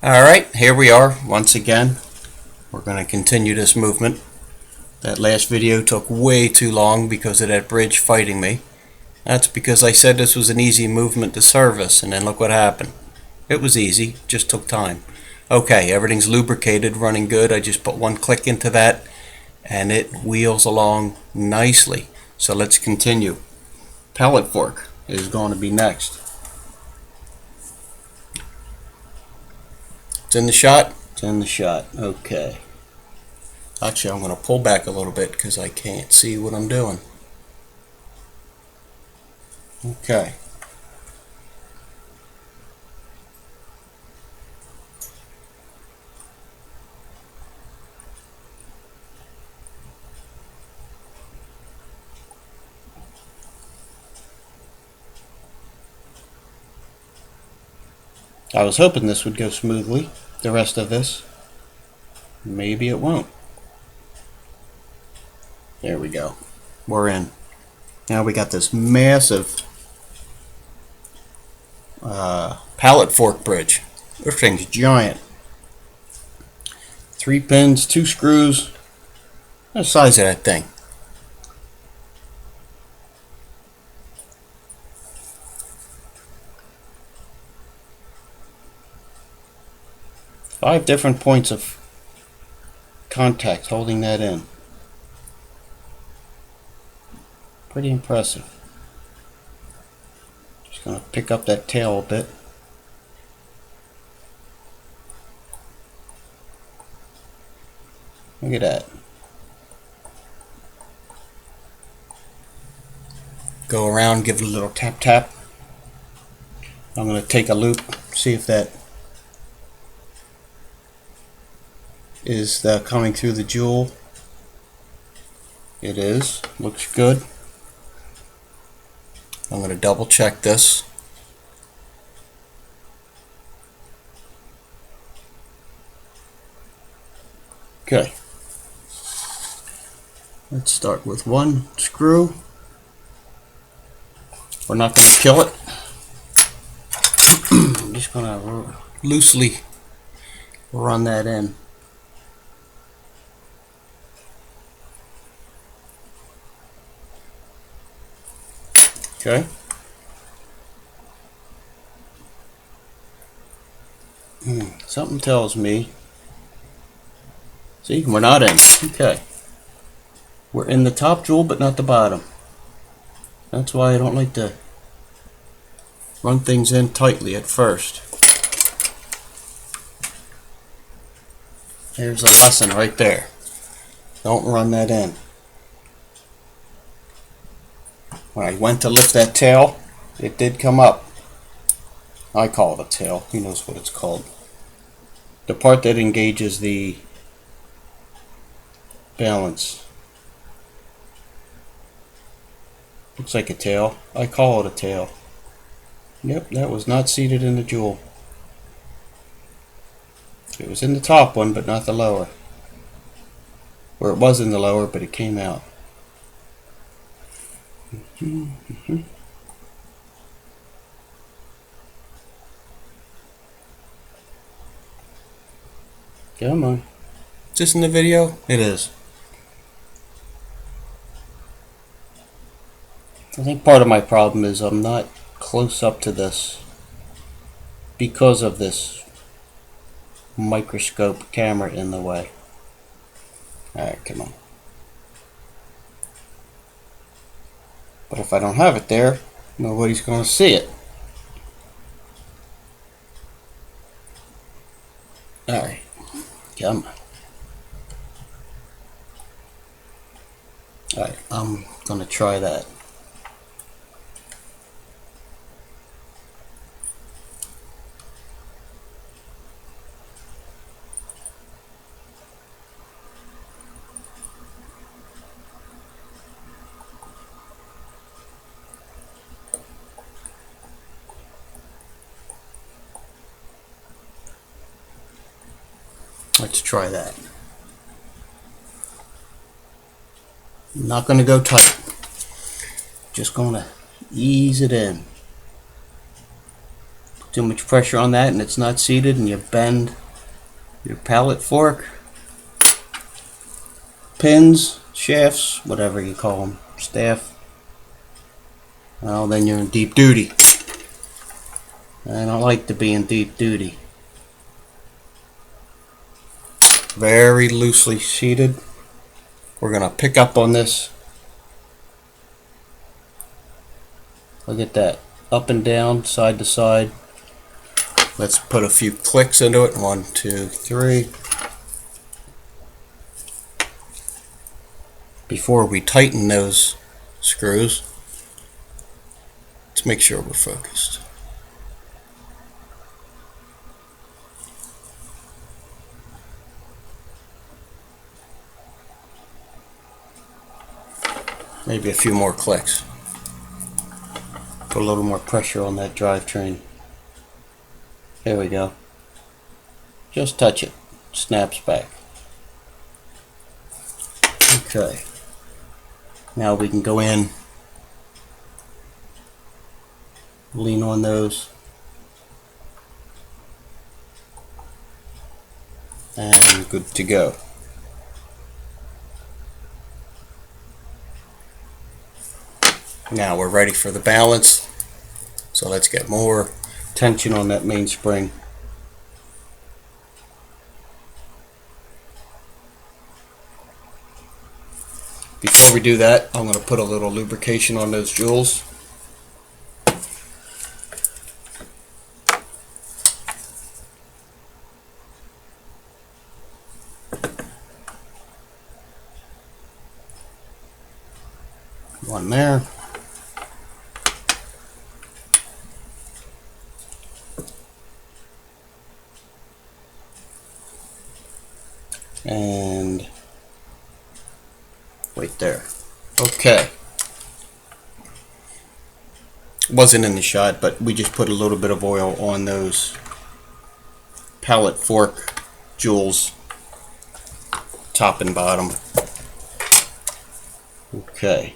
Alright, here we are once again. We're going to continue this movement. That last video took way too long because of that bridge fighting me. That's because I said this was an easy movement to service, and then look what happened. It was easy, just took time. Okay, everything's lubricated, running good. I just put one click into that and it wheels along nicely. So let's continue. Pellet fork is going to be next. It's in the shot? It's in the shot. Okay. Actually, I'm going to pull back a little bit because I can't see what I'm doing. Okay. I was hoping this would go smoothly, the rest of this. Maybe it won't. There we go. We're in. Now we got this massive pallet fork bridge. This thing's giant. 3 pins, 2 screws. What's the size of that thing? Five different points of contact holding that in. Pretty impressive. Just going to pick up that tail a bit. Look at that. Go around, give it a little tap tap. I'm going to take a loop, see if that is coming through the jewel. It is. Looks good. I'm going to double check this. Okay. Let's start with one screw. We're not going to kill it. I'm just going to loosely run that in. Okay. Something tells me. See, we're not in. Okay. We're in the top jewel, but not the bottom. That's why I don't like to run things in tightly at first. There's a lesson right there. Don't run that in. When I went to lift that tail, it did come up. I call it a tail. Who knows what it's called? The part that engages the balance. Looks like a tail. I call it a tail. Yep, that was not seated in the jewel. It was in the top one, but not the lower. Or it was in the lower, but it came out. Come on. Is this in the video? It is. I think part of my problem is I'm not close up to this because of this microscope camera in the way. Alright, come on. But if I don't have it there, nobody's going to see it. Alright, come on. Alright, I'm going to try that. Let's try that. I'm not going to go tight. Just going to ease it in. too much pressure on that and it's not seated and you bend your pallet fork, pins, shafts, whatever you call them, staff, well, then you're in deep duty. I don't like to be in deep duty. Very loosely seated. We're going to pick up on this. Look at that. Up and down, side to side. Let's put a few clicks into it. 1, 2, 3. Before we tighten those screws, let's make sure we're focused. Maybe a few more clicks. Put a little more pressure on that drivetrain. There we go. Just touch it. Snaps back. Okay. Now we can go in, lean on those, and good to go. Now we're ready for the balance, so let's get more tension on that mainspring. Before we do that, I'm going to put a little lubrication on those jewels. One there. And right there. Okay. Wasn't in the shot, but we just put a little bit of oil on those pallet fork jewels, top and bottom. Okay.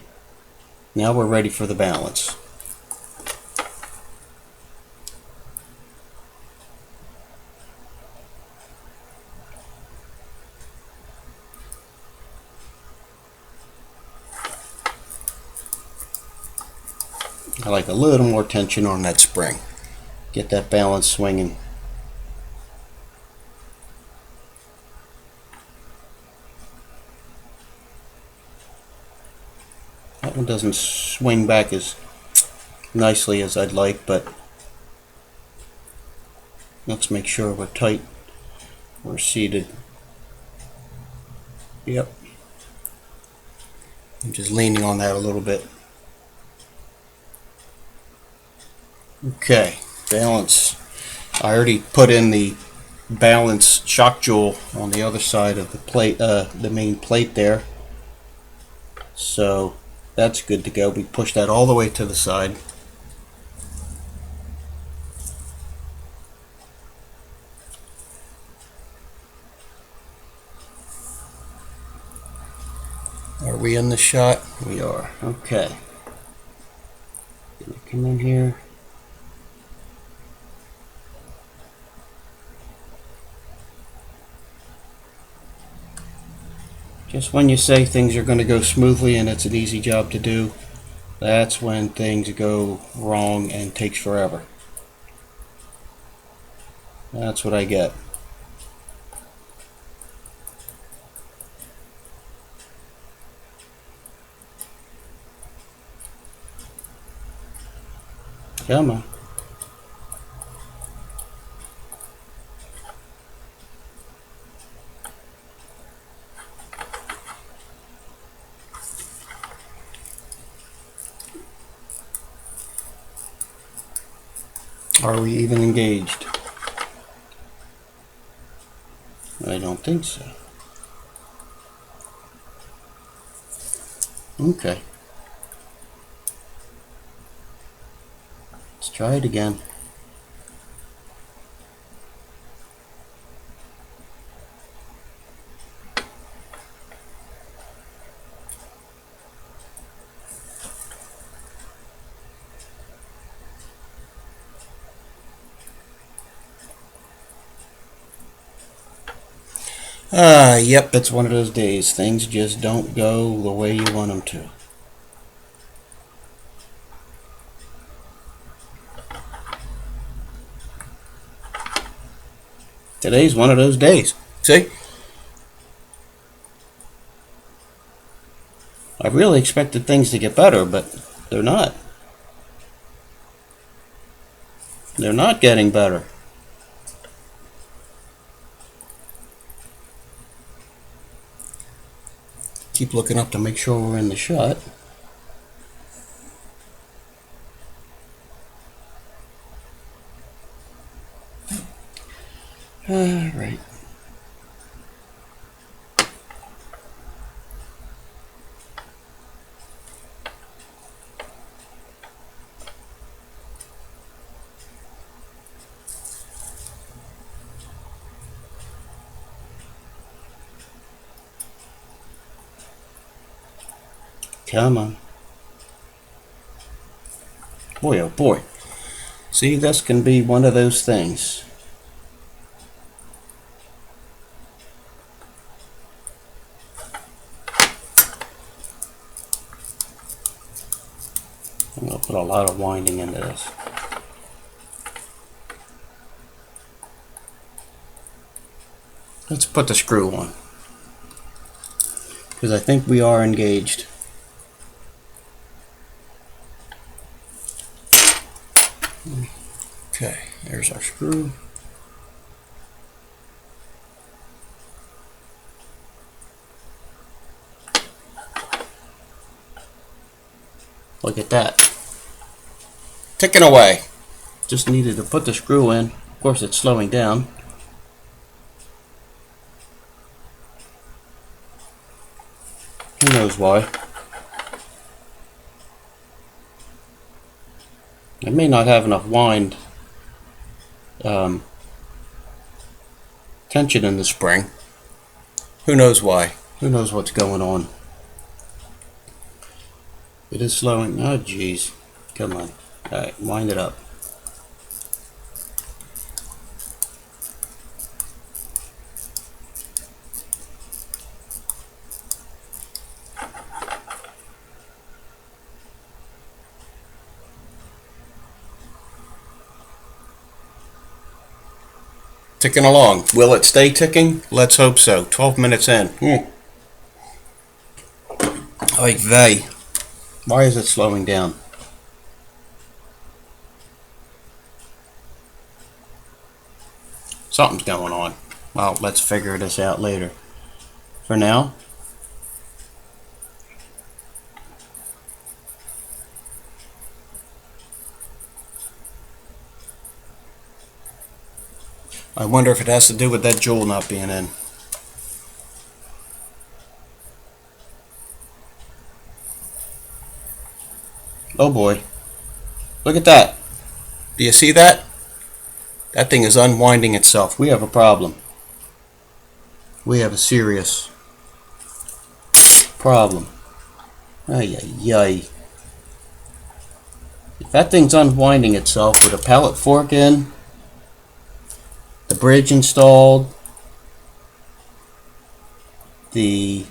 Now we're ready for the balance. I like a little more tension on that spring. Get that balance swinging. That one doesn't swing back as nicely as I'd like, but let's make sure we're tight. We're seated. Yep. I'm just leaning on that a little bit. Okay, balance. I already put in the balance shock jewel on the other side of the plate, the main plate there. So that's good to go. We push that all the way to the side. Are we in the shot? We are. Okay. Come in here. Just when you say things are going to go smoothly and it's an easy job to do, that's when things go wrong and takes forever. That's what I get. Come on. Are we even engaged? I don't think so. Okay. Let's try it again. Yep, it's one of those days. Things just don't go the way you want them to. Today's one of those days. See? I really expected things to get better, but they're not. They're not getting better. Keep looking up to make sure we're in the shot. Alright. Come on. Boy, oh boy. See, this can be one of those things. I'm going to put a lot of winding into this. Let's put the screw on, because I think we are engaged. Okay, there's our screw. Look at that. Ticking away. Just needed to put the screw in. Of course, it's slowing down. Who knows why? I may not have enough wind tension in the spring. Who knows why? Who knows what's going on? It is slowing. Oh, geez. Come on. Alright, wind it up. Ticking along. Will it stay ticking? Let's hope so. 12 minutes in. Like they. Why is it slowing down? Something's going on. Well, let's figure this out later. For now, I wonder if it has to do with that jewel not being in. Oh boy. Look at that. Do you see that? That thing is unwinding itself. We have a problem. We have a serious problem. Ay, ay, ay. If that thing's unwinding itself with a pallet fork in, the bridge installed, the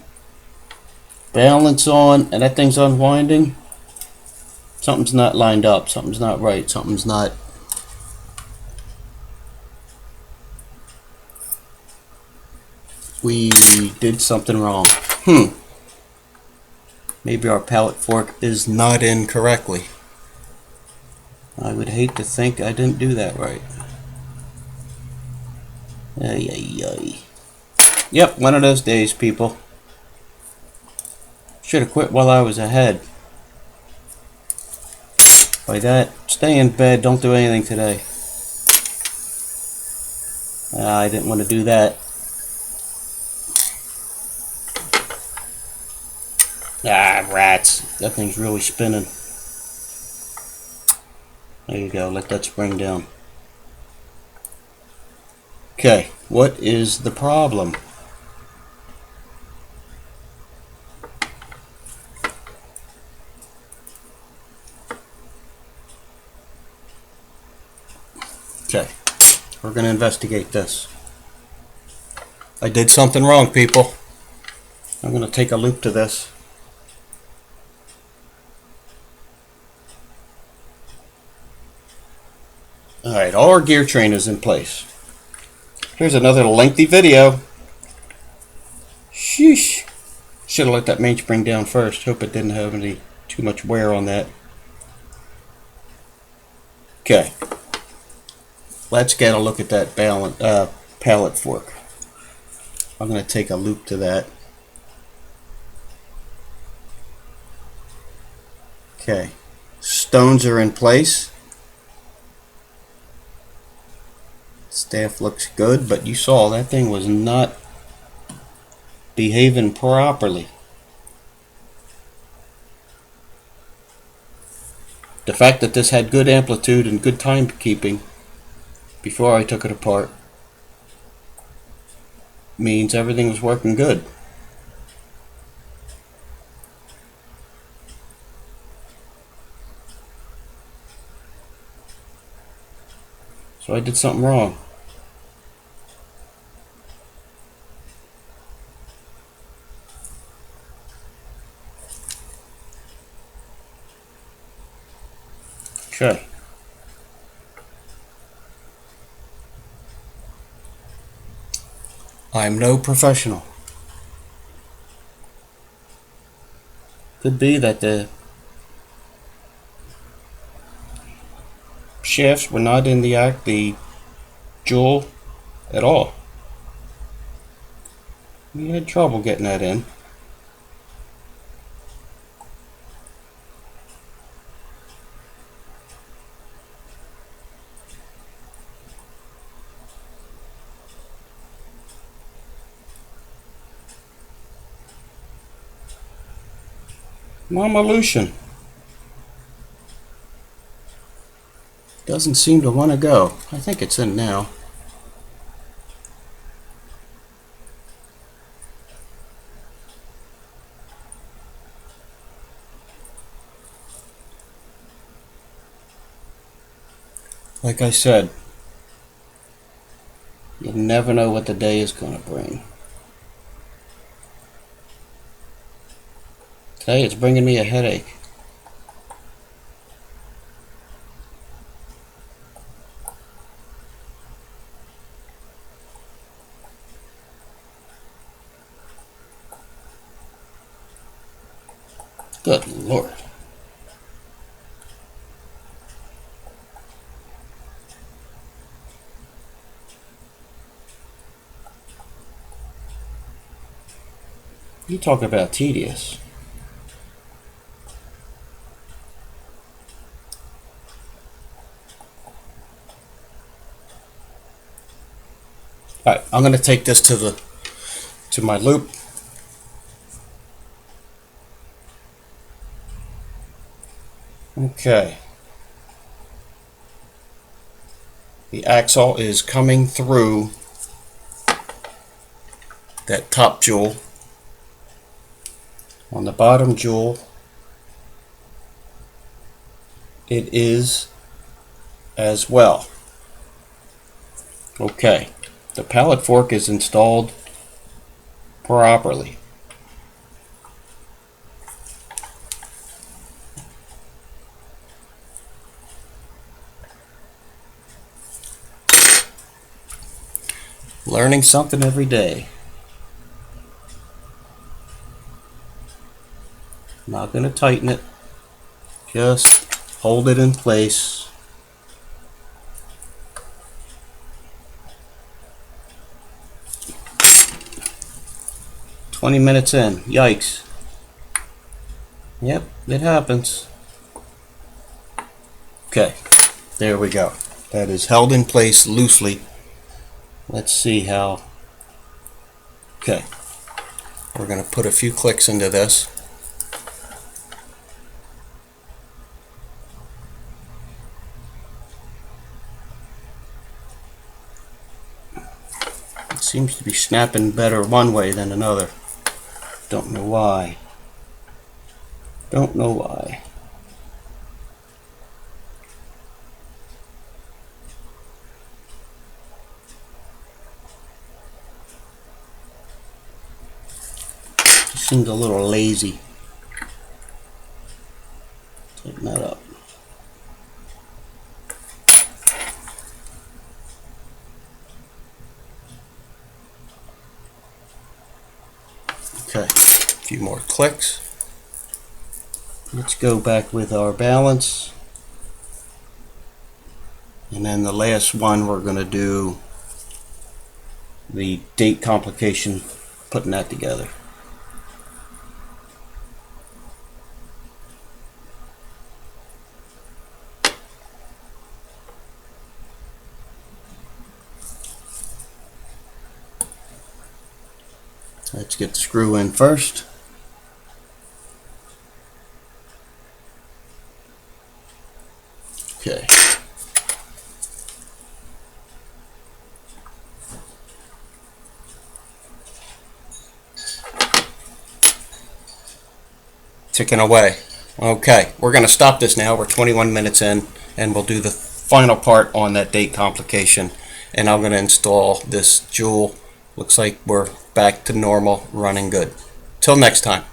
balance on, and that thing's unwinding, something's not lined up, something's not right, something's not. We did something wrong. Maybe our pallet fork is not in correctly. I would hate to think I didn't do that right. Ay, ay, ay. Yep, one of those days, people. Should have quit while I was ahead. By that, stay in bed, don't do anything today. I didn't want to do that. Ah, rats. That thing's really spinning. There you go, let that spring down. Okay, what is the problem? Okay, we're going to investigate this. I did something wrong, people. I'm going to take a loop to this. Alright, all our gear train is in place. Here's another lengthy video. Sheesh. Should have let that mainspring down first. Hope it didn't have any too much wear on that. Okay. Let's get a look at that pallet fork. I'm going to take a loop to that. Okay. Stones are in place. Staff looks good, but you saw that thing was not behaving properly. The fact that this had good amplitude and good timekeeping before I took it apart means everything was working good. So I did something wrong. Okay. I'm no professional. Could be that the shafts were not in the jewel at all. We had trouble getting that in. Mama Lucian doesn't seem to want to go. I think it's in now. Like I said, you never know what the day is going to bring. Today it's bringing me a headache. Good Lord. You talk about tedious. Alright, I'm going to take this to my loop. Okay. The axle is coming through that top jewel. On the bottom jewel, it is as well. Okay. The pallet fork is installed properly. Learning something every day. I'm not going to tighten it. Just hold it in place. "20 minutes in. Yikes." Yep, it happens. Okay, there we go. That is held in place loosely. Let's see how. Okay, we're going to put a few clicks into this. It seems to be snapping better one way than another. Don't know why. Don't know why. seems a little lazy. Tighten that up. Okay, a few more clicks. Let's go back with our balance. And then the last one, we're going to do the date complication, putting that together. Let's get the screw in first. Okay. Ticking away. Okay, we're going to stop this now. We're 21 minutes in, and we'll do the final part on that date complication. And I'm going to install this jewel. Looks like we're back to normal, running good. Till next time.